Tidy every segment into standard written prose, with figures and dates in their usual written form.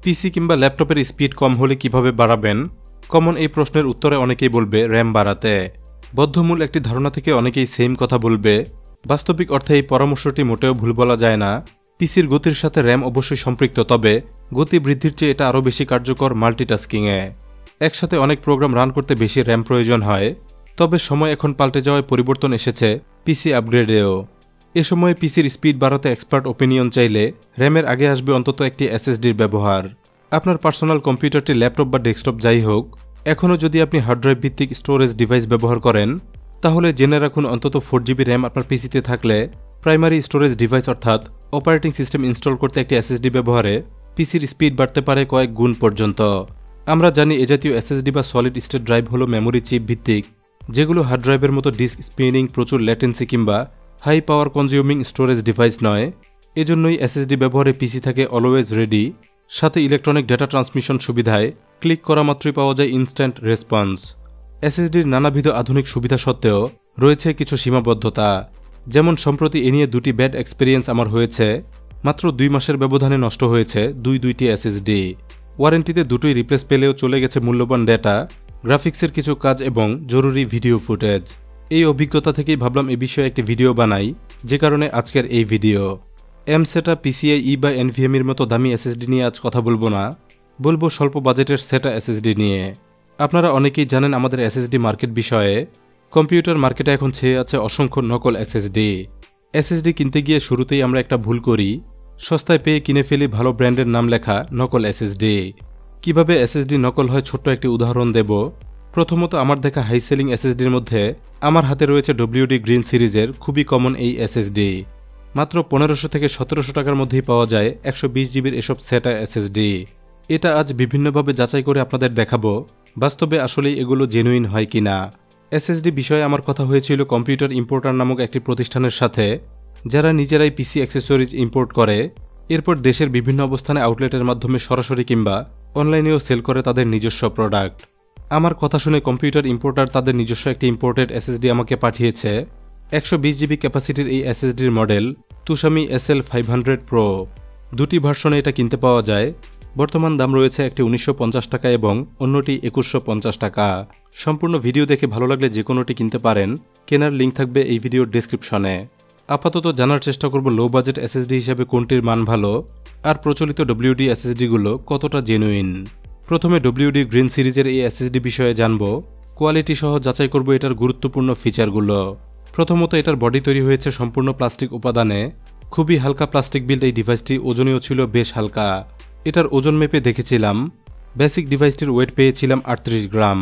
পিসি কিংবা ল্যাপটপের স্পিড কম হলে কিভাবে বাড়াবেন? কমন এই প্রশ্নের উত্তরে অনেকেই বলবে র্যাম বাড়াতে। বদ্ধমূল একটি ধারণা থেকে অনেকেই সেম কথা বলবে। বাস্তবিক অর্থে এই পরামর্শটি মোটেও ভুল বলা যায় না। পিসির গতির সাথে র্যাম অবশ্যই সম্পৃক্ত, তবে গতি বৃদ্ধির চেয়ে এটা আরও বেশি কার্যকর মাল্টিটাস্কিংয়ে। একসাথে অনেক প্রোগ্রাম রান করতে বেশি র্যাম প্রয়োজন হয়। তবে সময় এখন পাল্টে যাওয়ায় পরিবর্তন এসেছে পিসি আপগ্রেডেও। এ সময়ে পিসির স্পিড বাড়াতে এক্সপার্ট ওপিনিয়ন চাইলে র্যামের আগে আসবে অন্তত একটি এসএসডির ব্যবহার। আপনার পার্সোনাল কম্পিউটারটি ল্যাপটপ বা ডেস্কটপ যাই হোক, এখনও যদি আপনি হার্ড ড্রাইভ ভিত্তিক স্টোরেজ ডিভাইস ব্যবহার করেন, তাহলে জেনে রাখুন অন্তত 4GB র্যাম আপনার পিসিতে থাকলে প্রাইমারি স্টোরেজ ডিভাইস অর্থাৎ অপারেটিং সিস্টেম ইনস্টল করতে একটি এসএসডি ব্যবহারে পিসির স্পিড বাড়তে পারে কয়েক গুণ পর্যন্ত। আমরা জানি এ জাতীয় এসএসডি বা সলিড স্টেট ড্রাইভ হলো মেমোরি চিপ ভিত্তিক, যেগুলো হার্ড ড্রাইভের মতো ডিস্ক স্পিনিং, প্রচুর ল্যাটেন্সি কিংবা high power consuming storage device নয়। এজন্যই এসএসডি ব্যবহারে পিসি থাকে অলওয়েজ রেডি। সাথে ইলেকট্রনিক ডেটা ট্রান্সমিশন সুবিধায় ক্লিক করা মাত্রই পাওয়া যায় ইনস্ট্যান্ট রেসপন্স। এসএসডির নানাবিধ আধুনিক সুবিধা সত্ত্বেও রয়েছে কিছু সীমাবদ্ধতা। যেমন সম্প্রতি এ নিয়ে দুটি ব্যাড এক্সপিরিয়েন্স আমার হয়েছে। মাত্র 2 মাসের ব্যবধানে নষ্ট হয়েছে দুইটি এসএসডি। ওয়ারেন্টিতে দুটোই রিপ্লেস পেলেও চলে গেছে মূল্যবান ডেটা, গ্রাফিক্সের কিছু কাজ এবং জরুরি ভিডিও ফুটেজ। এই অভিজ্ঞতা থেকেই ভাবলাম এ বিষয়ে একটি ভিডিও বানাই, যে কারণে আজকের এই ভিডিও। এমসেটা, পিসিআই বা এনভিএমের মতো দামি এসএসডি নিয়ে আজ কথা বলবো না, বলবো স্বল্প বাজেটের সেটা এসএসডি নিয়ে। আপনারা অনেকেই জানেন আমাদের এসএসডি মার্কেট বিষয়ে। কম্পিউটার মার্কেটে এখন ছেয়ে আছে অসংখ্য নকল এসএসডি। এসএসডি কিনতে গিয়ে শুরুতেই আমরা একটা ভুল করি, সস্তায় পেয়ে কিনে ফেলি ভালো ব্র্যান্ডের নাম লেখা নকল এসএসডি। কিভাবে এসএসডি নকল হয় ছোট্ট একটি উদাহরণ দেব। প্রথমত, আমার দেখা হাই সেলিং এসএসডির মধ্যে আমার হাতে রয়েছে WD গ্রিন সিরিজের খুবই কমন এই এসএসডি। মাত্র 1500 থেকে 1700 টাকার মধ্যেই পাওয়া যায় 120GB এসব সেটা এসএসডি। এটা আজ বিভিন্নভাবে যাচাই করে আপনাদের দেখাবো বাস্তবে আসলেই এগুলো জেনুইন হয় কিনা। এসএসডি বিষয়ে আমার কথা হয়েছিল কম্পিউটার ইম্পোর্টার নামক একটি প্রতিষ্ঠানের সাথে, যারা নিজেরাই পিসি অ্যাক্সেসরিজ ইম্পোর্ট করে, এরপর দেশের বিভিন্ন অবস্থানে আউটলেটের মাধ্যমে সরাসরি কিংবা অনলাইনেও সেল করে তাদের নিজস্ব প্রোডাক্ট। আমার কথা শুনে কম্পিউটার ইম্পোর্টার তাদের নিজস্ব একটি ইম্পোর্টেড এসএসডি আমাকে পাঠিয়েছে। 120GB ক্যাপাসিটির এই এসএসডির মডেল তুশামি SL500 Pro। দুটি ভার্সনে এটা কিনতে পাওয়া যায়। বর্তমান দাম রয়েছে একটি 1950 টাকা এবং অন্যটি 2150 টাকা। সম্পূর্ণ ভিডিও দেখে ভালো লাগলে যে কোনোটি কিনতে পারেন। কেনার লিঙ্ক থাকবে এই ভিডিওর ডেসক্রিপশনে। আপাতত জানার চেষ্টা করব লো বাজেট এসএসডি হিসেবে কোনটির মান ভালো আর প্রচলিত WD এসএসডিগুলো কতটা জেনুইন। প্রথমে WD গ্রিন সিরিজের এই এসএসডি বিষয়ে জানব। কোয়ালিটি সহ যাচাই করব এটার গুরুত্বপূর্ণ ফিচারগুলো। প্রথমত, এটার বডি তৈরি হয়েছে সম্পূর্ণ প্লাস্টিক উপাদানে। খুবই হালকা প্লাস্টিক বিল্ড এই ডিভাইসটি, ওজনেও ছিল বেশ হালকা। এটার ওজন মেপে দেখেছিলাম, বেসিক ডিভাইসটির ওয়েট পেয়েছিলাম 38 গ্রাম।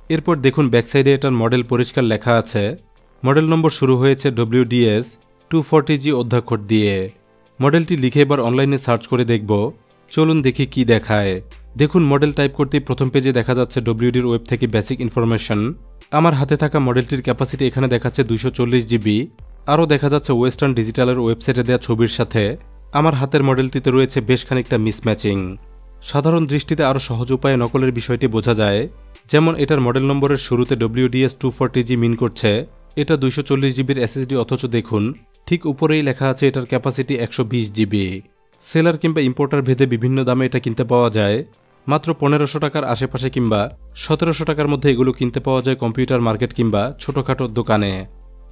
এরপর দেখুন ব্যাকসাইডে এটার মডেল পরিষ্কার লেখা আছে। মডেল নম্বর শুরু হয়েছে WDS 240G অধ্যাক্ষর দিয়ে। মডেলটি লিখে এবার অনলাইনে সার্চ করে দেখব। চলুন দেখি কি দেখায়। দেখুন মডেল টাইপ করতেই প্রথম পেজে দেখা যাচ্ছে WDর ওয়েব থেকে বেসিক ইনফরমেশন। আমার হাতে থাকা মডেলটির ক্যাপাসিটি এখানে দেখাচ্ছে 240GB। আরও দেখা যাচ্ছে ওয়েস্টার্ন ডিজিটালের ওয়েবসাইটে দেওয়া ছবির সাথে আমার হাতের মডেলটিতে রয়েছে বেশ খানিকটা মিসম্যাচিং। সাধারণ দৃষ্টিতে আরও সহজ উপায়ে নকলের বিষয়টি বোঝা যায়। যেমন এটার মডেল নম্বরের শুরুতে WDS 240G মিন করছে এটা 240GBর এসএসডি, অথচ দেখুন ঠিক উপরেই লেখা আছে এটার ক্যাপাসিটি 120GB। সেলার কিংবা ইম্পোর্টার ভেদে বিভিন্ন দামে এটা কিনতে পাওয়া যায়। মাত্র 1500 টাকার আশেপাশে কিংবা 1700 টাকার মধ্যে এগুলো কিনতে পাওয়া যায় কম্পিউটার মার্কেট কিংবা ছোটখাটো দোকানে।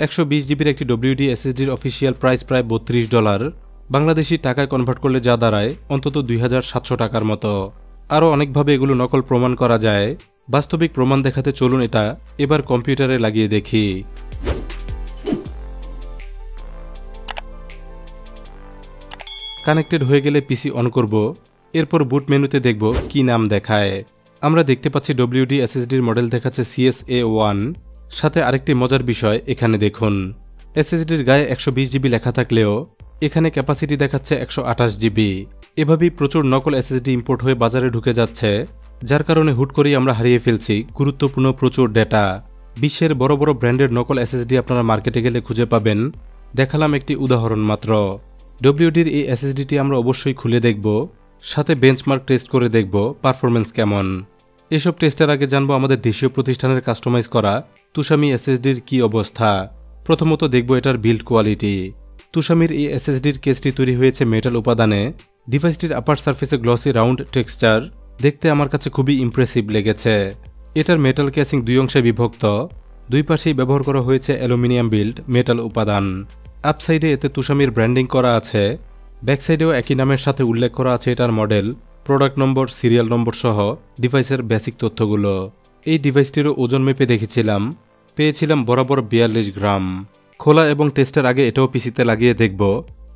120GBর একটি WD এসএসডির অফিসিয়াল প্রাইস প্রায় $32। বাংলাদেশি টাকায় কনভার্ট করলে যা দাঁড়ায় অন্তত 2700 টাকার মতো। আরও অনেকভাবে এগুলো নকল প্রমাণ করা যায়। বাস্তবিক প্রমাণ দেখাতে চলুন এটা এবার কম্পিউটারে লাগিয়ে দেখি। কানেক্টেড হয়ে গেলে পিসি অন করব। এরপর বুট মেনুতে দেখব কি নাম দেখায়। আমরা দেখতে পাচ্ছি WD এসএসডির মডেল দেখাচ্ছে CSA1। সাথে আরেকটি মজার বিষয় এখানে দেখুন, এসএসডির গায়ে 120GB লেখা থাকলেও এখানে ক্যাপাসিটি দেখাচ্ছে 128GB। এভাবেই প্রচুর নকল এসএসডি ইম্পোর্ট হয়ে বাজারে ঢুকে যাচ্ছে, যার কারণে হুট করেই আমরা হারিয়ে ফেলছি গুরুত্বপূর্ণ প্রচুর ডেটা। বিশ্বের বড় বড় ব্র্যান্ডের নকল এসএসডি আপনারা মার্কেটে গেলে খুঁজে পাবেন। দেখালাম একটি উদাহরণ মাত্র। WDর এই এসএসডিটি আমরা অবশ্যই খুলে দেখব, সাথে বেঞ্চমার্ক টেস্ট করে দেখব পারফরমেন্স কেমন। এসব টেস্টের আগে জানবো আমাদের দেশীয় প্রতিষ্ঠানের কাস্টমাইজ করা তুশামি এসএসডির কি অবস্থা। প্রথমত দেখব এটার বিল্ড কোয়ালিটি। তুশামির এই এসএসডির কেসটি তৈরি হয়েছে মেটাল উপাদানে। ডিভাইসটির আপার সারফেসে গ্লসি রাউন্ড টেক্সচার দেখতে আমার কাছে খুবই ইমপ্রেসিভ লেগেছে। এটার মেটাল ক্যাসিং দুই অংশে বিভক্ত, দুই পাশেই ব্যবহার করা হয়েছে অ্যালুমিনিয়াম বিল্ড মেটাল উপাদান। আপসাইডে এতে তুষামির ব্র্যান্ডিং করা আছে, ব্যাকসাইডেও একই নামের সাথে উল্লেখ করা আছে এটার মডেল, প্রোডাক্ট নম্বর, সিরিয়াল নম্বর সহ ডিভাইসের বেসিক তথ্যগুলো। এই ডিভাইসটিরও ওজন মেপে দেখেছিলাম, পেয়েছিলাম বরাবর 42 গ্রাম। খোলা এবং টেস্টের আগে এটাও পিসিতে লাগিয়ে দেখব,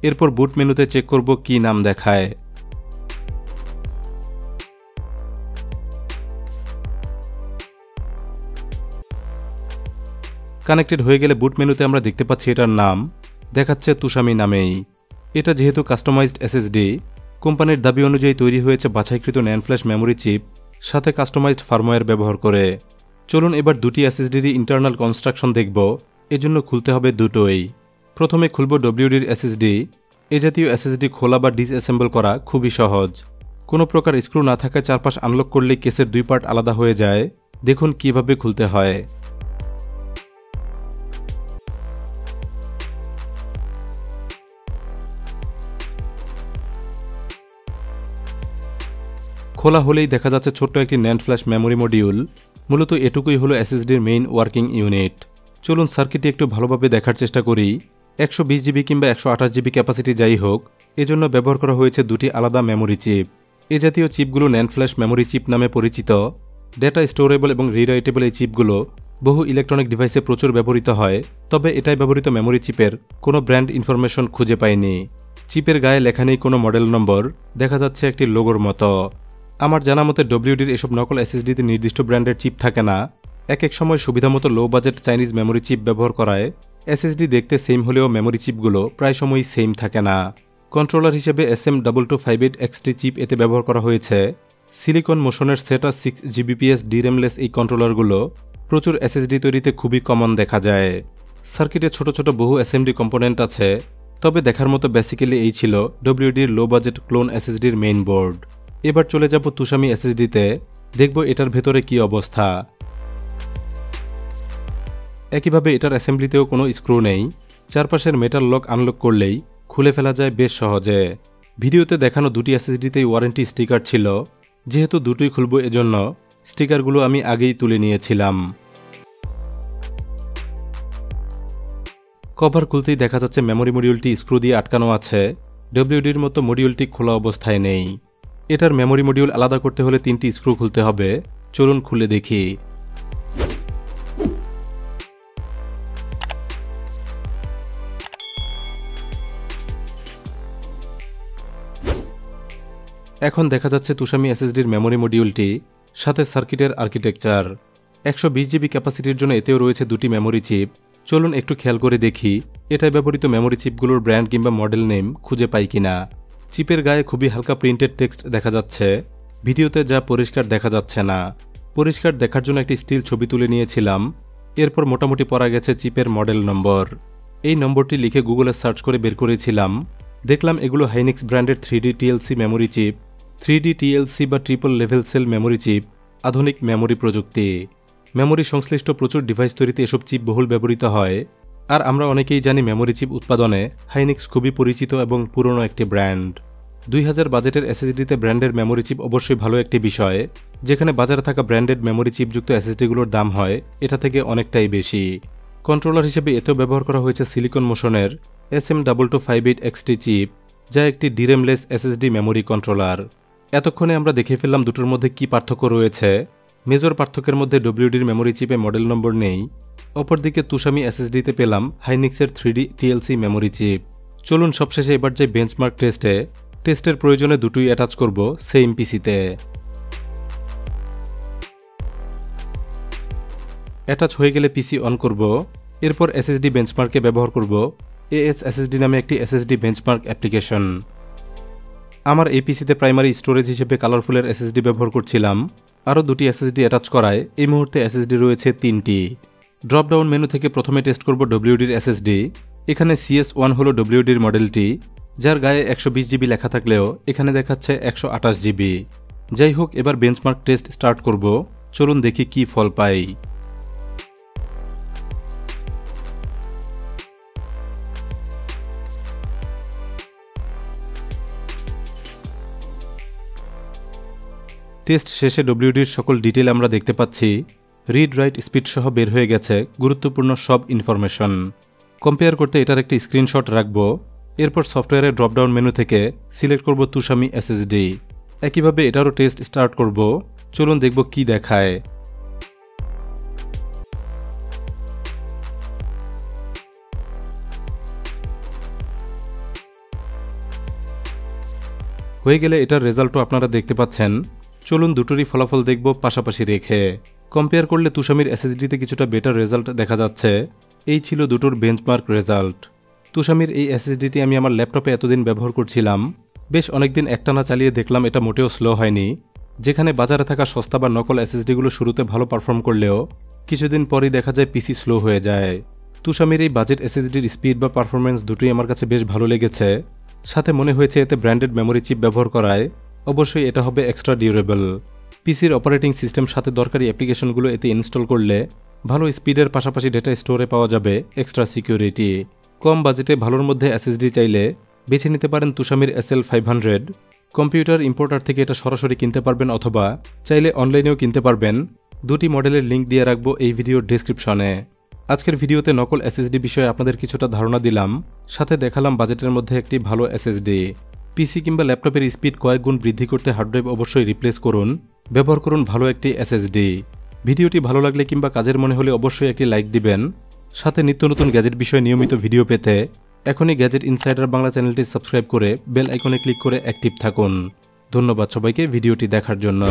এরপর বুট মেনুতে চেক করব কি নাম দেখায়। কানেক্টেড হয়ে গেলে বুট মেনুতে আমরা দেখতে পাচ্ছি এটার নাম দেখাচ্ছে তুষামি নামেই। এটা যেহেতু কাস্টমাইজড এসএসডি, কোম্পানির দাবি অনুযায়ী তৈরি হয়েছে বাছাইকৃত ন্যান্ড ফ্ল্যাশ মেমোরি চিপ সাথে কাস্টমাইজড ফার্মওয়্যার ব্যবহার করে। চলুন এবার দুটি এসএসডির ইন্টারনাল কনস্ট্রাকশন দেখব, এজন্য খুলতে হবে দুটোই। প্রথমে খুলব ডব্লিউডির এসএসডি। এ জাতীয় এসএসডি খোলা বা ডিসঅ্যাসেম্বল করা খুবই সহজ। কোনো প্রকার স্ক্রু না থাকায় চারপাশ আনলক করলেই কেসের দুই পার্ট আলাদা হয়ে যায়। দেখুন কিভাবে খুলতে হয়। খোলা হলেই দেখা যাচ্ছে ছোট্ট একটি ন্যান্ড ফ্ল্যাশ মেমোরি মডিউল। মূলত এটুকুই হলো এসএসডির মেইন ওয়ার্কিং ইউনিট। চলুন সার্কিটটি একটু ভালোভাবে দেখার চেষ্টা করি। 120 জিবি কিংবা 128 জিবি ক্যাপাসিটি যাই হোক, এজন্য ব্যবহার করা হয়েছে দুটি আলাদা মেমোরি চিপ। এ জাতীয় চিপগুলো ন্যান্ড ফ্ল্যাশ মেমোরি চিপ নামে পরিচিত। ডেটা স্টোরেবল এবং রিরাইটেবল এই চিপগুলো বহু ইলেকট্রনিক ডিভাইসে প্রচুর ব্যবহৃত হয়, তবে এটাই ব্যবহৃত মেমোরি চিপের কোনো ব্র্যান্ড ইনফরমেশন খুঁজে পাইনি। চিপের গায়ে লেখা নেই কোনো মডেল নম্বর, দেখা যাচ্ছে একটি লোগোর মতো। আমার জানা মতে ডব্লিউডির এসব নকল এসএসডিতে নির্দিষ্ট ব্র্যান্ডের চিপ থাকে না, এক এক সময় সুবিধামতো low budget Chinese memory chip ব্যবহার করায় এসএসডি দেখতে সেম হলেও মেমোরি চিপগুলো প্রায় সময়ই সেম থাকে না। কন্ট্রোলার হিসেবে SM2258XT চিপ এতে ব্যবহার করা হয়েছে। সিলিকন মোশনের সেটা 6 GBps ডিরেমলেস এই কন্ট্রোলারগুলো প্রচুর এসএসডি তৈরিতে খুবই কমন দেখা যায়। সার্কিটে ছোট ছোট বহু এসএমডি কম্পোনেন্ট আছে, তবে দেখার মতো বেসিক্যালি এই ছিল ডব্লিউডির লো বাজেট ক্লোন এসএসডির মেইন বোর্ড। এবার চলে যাব তুষামি এসএসডিতে, দেখব এটার ভেতরে কি অবস্থা। একইভাবে এটার অ্যাসেম্বলিতেও কোনো স্ক্রু নেই, চারপাশের মেটাল লক আনলক করলেই খুলে ফেলা যায় বেশ সহজে। ভিডিওতে দেখানো দুটি এসএসডিতেই ওয়ারেন্টি স্টিকার ছিল, যেহেতু দুটোই খুলব এজন্য স্টিকারগুলো আমি আগেই তুলে নিয়েছিলাম। কভার খুলতেই দেখা যাচ্ছে মেমোরি মডিউলটি স্ক্রু দিয়ে আটকানো আছে, ডব্লিউডির মতো মডিউলটি খোলা অবস্থায় নেই। এটার মেমোরি মডিউল আলাদা করতে হলে 3টি স্ক্রু খুলতে হবে, চলুন খুলে দেখি। এখন দেখা যাচ্ছে তুষামি এসএসডির মেমোরি মডিউলটি, সাথে সার্কিটের আর্কিটেকচার। 120 জিবি ক্যাপাসিটির জন্য এতেও রয়েছে দুটি মেমোরি চিপ। চলুন একটু খেয়াল করে দেখি এটায় ব্যবহৃত মেমোরি চিপগুলোর ব্র্যান্ড কিংবা মডেল নেম খুঁজে পাই কিনা। চিপের গায়ে খুবই হালকা প্রিন্টেড টেক্সট দেখা যাচ্ছে, ভিডিওতে যা পরিষ্কার দেখা যাচ্ছে না। পরিষ্কার দেখার জন্য একটি স্টিল ছবি তুলে নিয়েছিলাম, এরপর মোটামুটি পড়া গেছে চিপের মডেল নম্বর। এই নম্বরটি লিখে গুগলে সার্চ করে বের করেছিলাম, দেখলাম এগুলো হাইনিক্স ব্র্যান্ডের 3D TLC memory chip. 3D TLC বা triple level cell memory chip আধুনিক মেমোরি প্রযুক্তি। মেমোরি সংশ্লিষ্ট প্রচুর ডিভাইস তৈরিতে এসব চিপ বহুল ব্যবহৃত হয়, আর আমরা অনেকেই জানি মেমোরি চিপ উৎপাদনে হাইনিক্স খুবই পরিচিত এবং পুরনো একটি ব্র্যান্ড। 2000 বাজেটের এসএসডিতে ব্র্যান্ডের মেমোরি চিপ অবশ্যই ভালো একটি বিষয়, যেখানে বাজারে থাকা ব্র্যান্ডেড মেমোরি চিপযুক্ত এসএসডিগুলোর দাম হয় এটা থেকে অনেকটাই বেশি। কন্ট্রোলার হিসেবে এতেও ব্যবহার করা হয়েছে সিলিকন মোশনের SM2258XT চিপ, যা একটি ডিরেমলেস এসএসডি মেমোরি কন্ট্রোলার। এতক্ষণে আমরা দেখে ফেললাম দুটোর মধ্যে কি পার্থক্য রয়েছে। মেজর পার্থক্যের মধ্যে ডব্লিউডির মেমোরি চিপে মডেল নম্বর নেই, অপরদিকে তুষামি এসএসডিতে পেলাম হাইনিক্সের 3D TLC মেমোরি চিপ। চলুন সবশেষে এবার যাই বেঞ্চমার্ক টেস্টের প্রয়োজনে দুটোই অ্যাটাচ করব সেম পিসিতে। অ্যাটাচ হয়ে গেলে পিসি অন করব, এরপর এসএসডি বেঞ্চমার্কে ব্যবহার করব ASSD নামে একটি এসএসডি বেঞ্চমার্ক অ্যাপ্লিকেশন। আমার এই পিসিতে প্রাইমারি স্টোরেজ হিসেবে কালারফুলের এসএসডি ব্যবহার করছিলাম, আরও দুটি এসএসডি অ্যাটাচ করায় এই মুহূর্তে এসএসডি রয়েছে 3টি। ড্রপডাউন মেনু থেকে প্রথমে টেস্ট করব ডব্লিউডির এসএসডি। এখানে CS1 হলো ডব্লিউডির মডেলটি, যার গায়ে 120 জিবি লেখা থাকলেও এখানে দেখাচ্ছে 128 জিবি। যাই হোক, এবার বেঞ্চমার্ক টেস্ট স্টার্ট করব, চলুন দেখি কি ফল পাই। টেস্ট শেষে ডব্লিউডির সকল ডিটেল আমরা দেখতে পাচ্ছি। রিড রাইট স্পিড সহ বের হয়ে গেছে গুরুত্বপূর্ণ সব ইনফরমেশন। কম্পেয়ার করতে এটার একটি স্ক্রিনশট রাখব। এরপর সফটওয়্যারের ড্রপডাউন মেনু থেকে সিলেক্ট করব তুষামি এসএসডি। একইভাবে এটারও টেস্ট স্টার্ট করব। চলুন দেখব কি দেখায়। হয়ে গেলে এটার রেজাল্টও আপনারা দেখতে পাচ্ছেন। চলুন দুটোরই ফলাফল দেখব পাশাপাশি রেখে। কম্পেয়ার করলে তুষামির এসএসডিতে কিছুটা বেটার রেজাল্ট দেখা যাচ্ছে। এই ছিল দুটোর বেঞ্চমার্ক রেজাল্ট। তুষামির এই এসএসডিটি আমি আমার ল্যাপটপে এতদিন ব্যবহার করছিলাম। বেশ অনেকদিন একটানা চালিয়ে দেখলাম এটা মোটেও স্লো হয়নি। যেখানে বাজারে থাকা সস্তা বা নকল এসএসডিগুলো শুরুতে ভালো পারফর্ম করলেও কিছুদিন পরই দেখা যায় পিসি স্লো হয়ে যায়। তুষামির এই বাজেট এসএসডির স্পিড বা পারফরমেন্স দুটোই আমার কাছে বেশ ভালো লেগেছে। সাথে মনে হয়েছে এতে ব্র্যান্ডেড মেমোরি চিপ ব্যবহার করায় অবশ্যই এটা হবে এক্সট্রা ডিউরেবল। পিসির অপারেটিং সিস্টেম সাথে দরকারি অ্যাপ্লিকেশনগুলো এতে ইনস্টল করলে ভালো স্পিডের পাশাপাশি ডেটা স্টোরে পাওয়া যাবে এক্সট্রা সিকিউরিটি। কম বাজেটে ভালোর মধ্যে এসএসডি চাইলে বেছে নিতে পারেন তুষামির SL500। কম্পিউটার ইম্পোর্টার থেকে এটা সরাসরি কিনতে পারবেন অথবা চাইলে অনলাইনেও কিনতে পারবেন। দুটি মডেলের লিঙ্ক দিয়ে রাখবো এই ভিডিওর ডেসক্রিপশনে। আজকের ভিডিওতে নকল এসএসডি বিষয়ে আপনাদের কিছুটা ধারণা দিলাম, সাথে দেখালাম বাজেটের মধ্যে একটি ভালো এসএসডি। পিসি কিংবা ল্যাপটপের স্পিড কয়েক গুণ বৃদ্ধি করতে হার্ড ড্রাইভ অবশ্যই রিপ্লেস করুন। ব্যবহার করুন ভালো একটি এসএসডি। ভিডিওটি ভালো লাগলে কিংবা কাজের মনে হলে অবশ্যই একটি লাইক দিবেন। সাথে নিত্য নতুন গ্যাজেট বিষয়ে নিয়মিত ভিডিও পেতে এখনই গ্যাজেট ইনসাইডার বাংলা চ্যানেলটি সাবস্ক্রাইব করে বেল আইকনে ক্লিক করে অ্যাক্টিভ থাকুন। ধন্যবাদ সবাইকে ভিডিওটি দেখার জন্য।